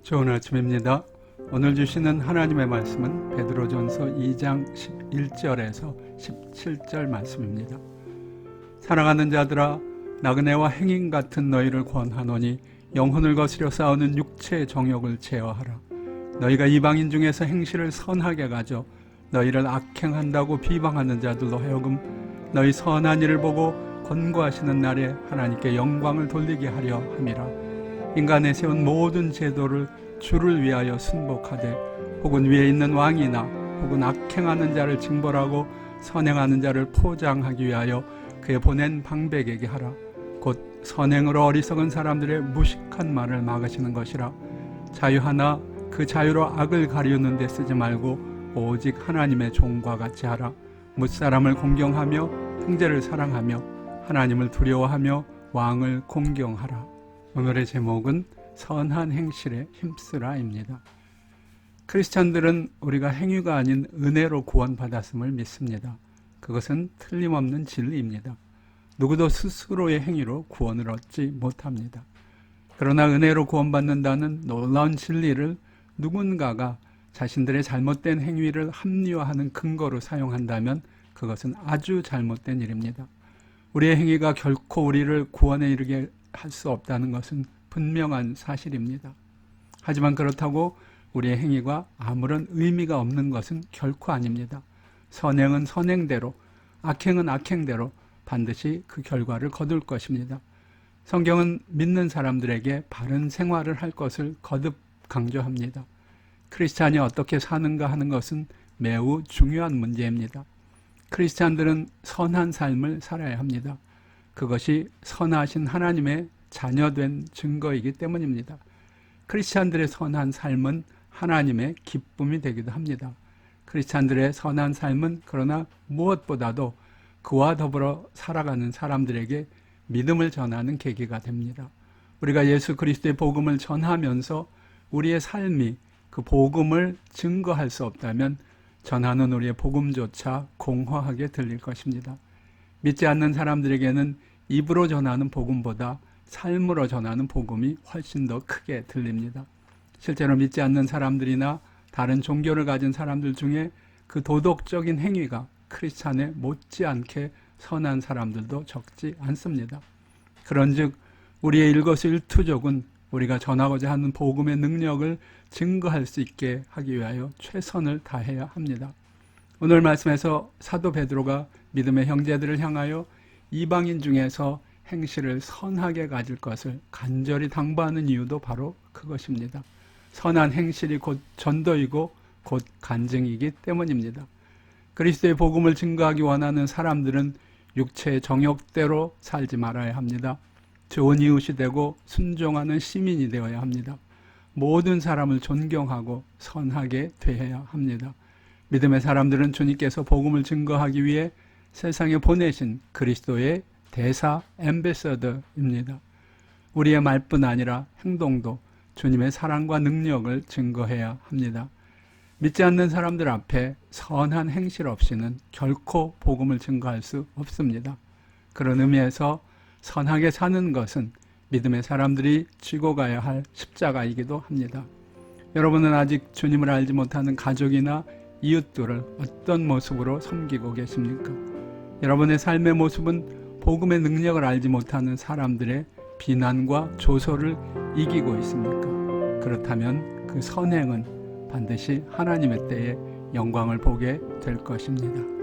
좋은 아침입니다. 오늘 주시는 하나님의 말씀은 베드로전서 2장 11절에서 17절 말씀입니다. 사랑하는 자들아, 나그네와 행인 같은 너희를 권하노니 영혼을 거스려 싸우는 육체의 정욕을 제어하라. 너희가 이방인 중에서 행실을 선하게 가져 너희를 악행한다고 비방하는 자들로 하여금 너희 선한 일을 보고 권고하시는 날에 하나님께 영광을 돌리게 하려 함이라. 인간에 세운 모든 제도를 주를 위하여 순복하되 혹은 위에 있는 왕이나 혹은 악행하는 자를 징벌하고 선행하는 자를 포장하기 위하여 그의 보낸 방백에게 하라. 곧 선행으로 어리석은 사람들의 무식한 말을 막으시는 것이라. 자유하나 그 자유로 악을 가리우는 데 쓰지 말고 오직 하나님의 종과 같이 하라. 뭇사람을 공경하며 형제를 사랑하며 하나님을 두려워하며 왕을 공경하라. 오늘의 제목은 선한 행실에 힘쓰라입니다. 크리스찬들은 우리가 행위가 아닌 은혜로 구원받았음을 믿습니다. 그것은 틀림없는 진리입니다. 누구도 스스로의 행위로 구원을 얻지 못합니다. 그러나 은혜로 구원받는다는 놀라운 진리를 누군가가 자신들의 잘못된 행위를 합리화하는 근거로 사용한다면 그것은 아주 잘못된 일입니다. 우리의 행위가 결코 우리를 구원에 이르게 할 수 없다는 것은 분명한 사실입니다. 하지만 그렇다고 우리의 행위가 아무런 의미가 없는 것은 결코 아닙니다. 선행은 선행대로, 악행은 악행대로 반드시 그 결과를 거둘 것입니다. 성경은 믿는 사람들에게 바른 생활을 할 것을 거듭 강조합니다. 크리스찬이 어떻게 사는가 하는 것은 매우 중요한 문제입니다. 크리스찬들은 선한 삶을 살아야 합니다. 그것이 선하신 하나님의 자녀된 증거이기 때문입니다. 크리스찬들의 선한 삶은 하나님의 기쁨이 되기도 합니다. 크리스찬들의 선한 삶은 그러나 무엇보다도 그와 더불어 살아가는 사람들에게 믿음을 전하는 계기가 됩니다. 우리가 예수 그리스도의 복음을 전하면서 우리의 삶이 그 복음을 증거할 수 없다면 전하는 우리의 복음조차 공허하게 들릴 것입니다. 믿지 않는 사람들에게는 입으로 전하는 복음보다 삶으로 전하는 복음이 훨씬 더 크게 들립니다. 실제로 믿지 않는 사람들이나 다른 종교를 가진 사람들 중에 그 도덕적인 행위가 크리스찬에 못지않게 선한 사람들도 적지 않습니다. 그런즉 우리의 일거수일투족은 우리가 전하고자 하는 복음의 능력을 증거할 수 있게 하기 위하여 최선을 다해야 합니다. 오늘 말씀에서 사도 베드로가 믿음의 형제들을 향하여 이방인 중에서 행실을 선하게 가질 것을 간절히 당부하는 이유도 바로 그것입니다. 선한 행실이 곧 전도이고 곧 간증이기 때문입니다. 그리스도의 복음을 증거하기 원하는 사람들은 육체의 정욕대로 살지 말아야 합니다. 좋은 이웃이 되고 순종하는 시민이 되어야 합니다. 모든 사람을 존경하고 선하게 대해야 합니다. 믿음의 사람들은 주님께서 복음을 증거하기 위해 세상에 보내신 그리스도의 대사 앰베서더입니다. 우리의 말뿐 아니라 행동도 주님의 사랑과 능력을 증거해야 합니다. 믿지 않는 사람들 앞에 선한 행실 없이는 결코 복음을 증거할 수 없습니다. 그런 의미에서 선하게 사는 것은 믿음의 사람들이 지고 가야 할 십자가이기도 합니다. 여러분은 아직 주님을 알지 못하는 가족이나 이웃들을 어떤 모습으로 섬기고 계십니까? 여러분의 삶의 모습은 복음의 능력을 알지 못하는 사람들의 비난과 조소를 이기고 있습니까? 그렇다면 그 선행은 반드시 하나님의 때에 영광을 보게 될 것입니다.